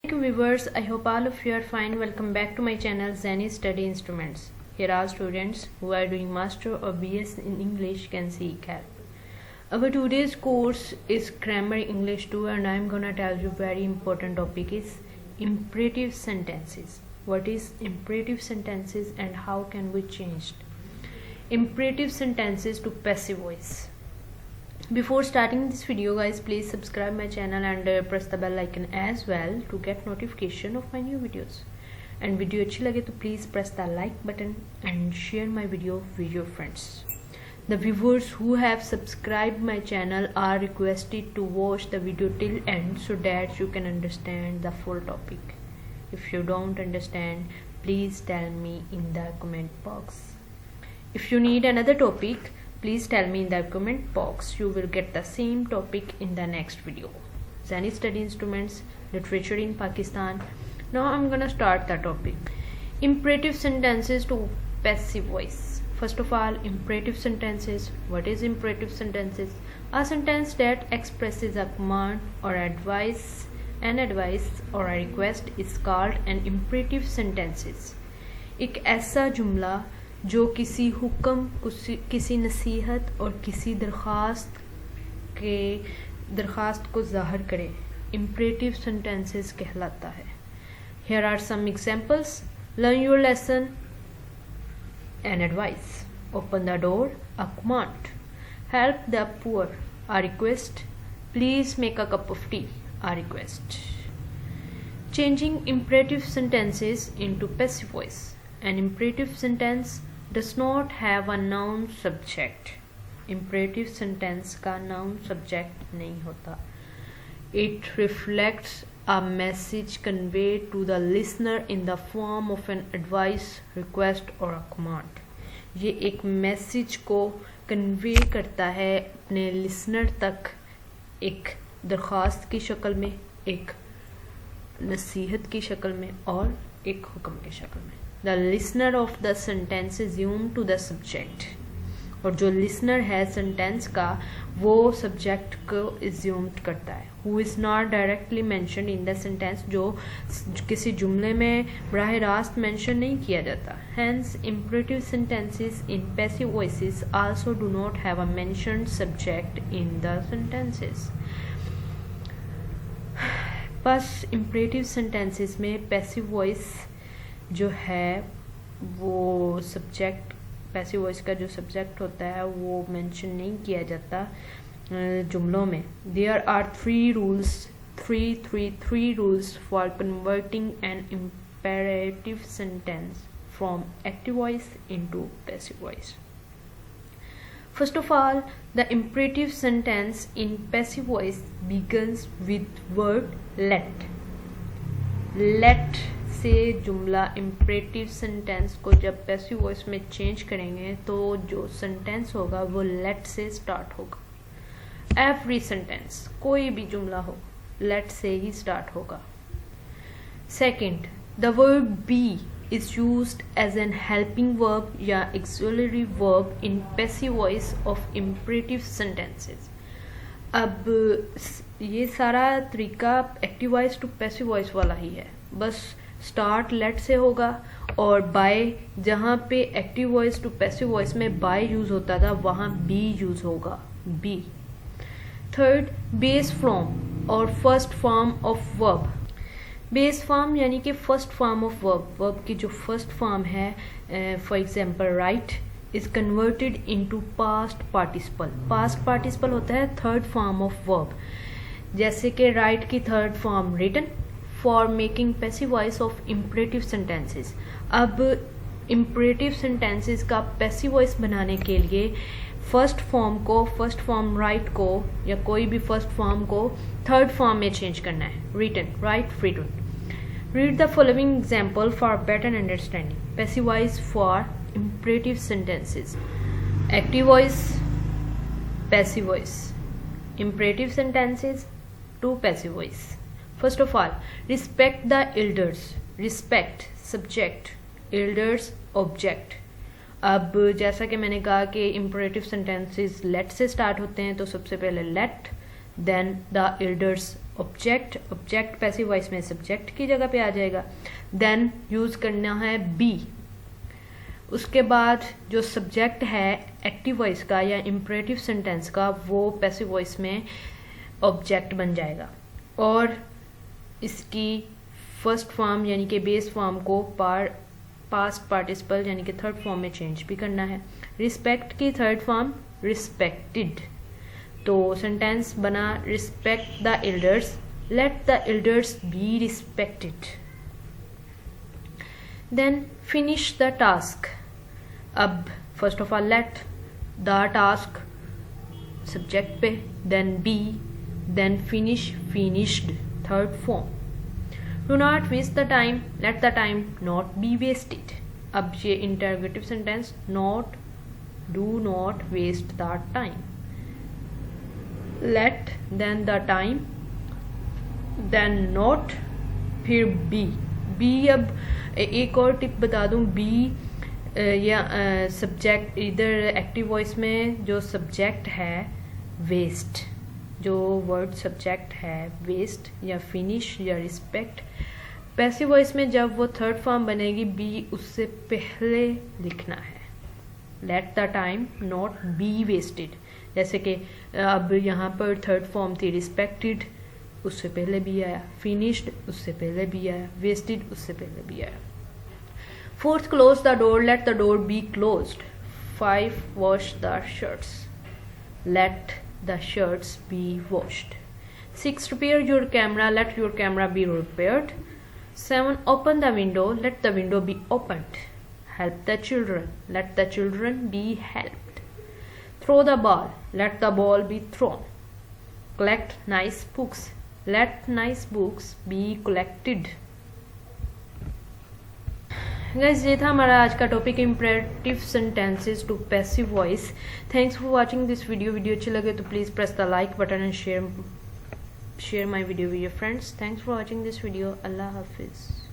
Viewers, I hope all of you are fine. Welcome back to my channel Zany Study Instruments. Here are students who are doing Master or BS in English can seek help. Our today's course is Grammar English 2 and I am gonna tell you very important topic is imperative sentences. What is imperative sentences and how can we change imperative sentences to passive voice? Before starting this video guys, please subscribe my channel and press the bell icon as well to get notification of my new videos. And video अच्छी लगे तो please press the like button and share my video with your friends. The viewers who have subscribed my channel are requested to watch the video till end so that you can understand the full topic. If you don't understand, please tell me in the comment box. If you need another topic, please tell me in the comment box. You will get the same topic in the next video. Zany Study Instruments, Literature in Pakistan. Now I'm gonna start the topic. Imperative sentences to passive voice. First of all, imperative sentences. What is imperative sentences? A sentence that expresses a command or advice, an advice or a request is called an imperative sentences. एक ऐसा जुमला जो किसी हुक्म, किसी नसीहत और किसी दरखास्त को ज़ाहिर करे, इम्परेटिव सेंटेंसेस कहलाता है. Here are some examples. Learn your lesson, an advice. Open the door, a command. Help the poor, a request. Please make a cup of tea, a request. Changing imperative sentences into passive voice. An imperative sentence does not have a noun subject. Imperative sentence का noun subject नहीं होता. It reflects a message conveyed to the listener in the form of an advice, request or a command. ये एक message को convey करता है अपने listener तक एक दरख्वास्त की शक्ल में, एक नसीहत की शक्ल में और एक हुक्म की शक्ल में. The listener of the sentence is assumed to the subject. और जो listener है sentence का वो subject को assumed करता है. Who is not directly mentioned in the sentence, जो किसी जुमले में बराह रास्त mention नहीं किया जाता. Hence, imperative sentences in passive voices also do not have a mentioned subject in the sentences. बस imperative sentences में passive voice जो है वो सब्जेक्ट, पैसिव वॉइस का जो सब्जेक्ट होता है वो मेंशन नहीं किया जाता जुमलों में. There are three rules for converting an imperative sentence from active voice into passive voice. First of all, the imperative sentence in passive voice begins with word let. Let से जुमला इम्परेटिव सेंटेंस को जब passive voice में change करेंगे तो जो sentence होगा वो लेट से स्टार्ट होगा. एवरी सेंटेंस, कोई भी जुमला हो, लेट से ही स्टार्ट होगा. Second, the verb be is used as an helping verb या auxiliary verb in passive voice of imperative sentences. अब ये सारा तरीका active voice to passive voice वाला ही है, बस स्टार्ट लेट से होगा और बाय, जहाँ पे active voice to passive voice में बाय यूज होता था वहाँ बी यूज होगा, बी. थर्ड, बेस फॉर्म और first form of verb. Base form यानी कि first form of verb, verb की जो फर्स्ट फॉर्म है, for example write is converted into past participle. Past participle होता है थर्ड फॉर्म ऑफ वर्ब. जैसे कि राइट की third form written for making passive voice of imperative sentences. अब imperative sentences का पैसिव वॉइस बनाने के लिए फर्स्ट फॉर्म राइट को या कोई भी फर्स्ट फॉर्म को थर्ड फॉर्म में चेंज करना है. Written, write, written. Read the following example for better understanding. Passive voice for imperative sentences. Active voice, passive voice, imperative sentences to passive voice. First of all, respect the elders. Respect subject, elders object. अब जैसा कि मैंने कहा कि imperative sentences let से start होते हैं तो सबसे पहले let, then the elders object, object passive voice में सब्जेक्ट की जगह पे आ जाएगा। देन यूज करना है बी। उसके बाद जो सब्जेक्ट है एक्टिव वॉइस का या इम्परेटिव सेंटेंस का, वो पैसिव वॉइस में ऑब्जेक्ट बन जाएगा। और इसकी फर्स्ट फॉर्म यानी कि बेस फॉर्म को पास्ट पार्टिसिपल यानी कि थर्ड फॉर्म में चेंज भी करना है। रिस्पेक्ट की थर्ड फॉर्म रिस्पेक्टेड, तो सेंटेंस बना respect the elders, let the elders be respected. Then finish the task. अब first of all let the task subject पे, then be, then finish finished third form. Do not waste the time, let the time not be wasted. अब ये interrogative sentence not, do not waste the time, let, then the time, then not, फिर be. Be अब एक और tip बता दूं, B या subject, इधर एक्टिव वॉइस में जो सब्जेक्ट है वेस्ट, जो वर्ड सब्जेक्ट है वेस्ट या फिनिश या रिस्पेक्ट, पैसिव वॉइस में जब वो थर्ड फॉर्म बनेगी बी उससे पहले लिखना है। Let the time not be wasted, जैसे कि अब यहाँ पर थर्ड फॉर्म थी रिस्पेक्टेड, उससे पहले भी आया, फिनिश्ड उससे पहले भी आया, वेस्टेड उससे पहले भी आया। Fourth, close the door, let the door be closed. 5, wash the shirts, let the shirts be washed. 6, repair your camera, let your camera be repaired. 7, open the window, let the window be opened. Help the children, let the children be helped. Throw the ball, let the ball be thrown. Collect nice books, let nice books be collected. Guys ये था हमारा आज का topic imperative sentences to passive voice. Thanks for watching this video. Video अच्छी लगे तो please press the like button and share my video with your friends. Thanks for watching this video. अल्लाह हाफिज़।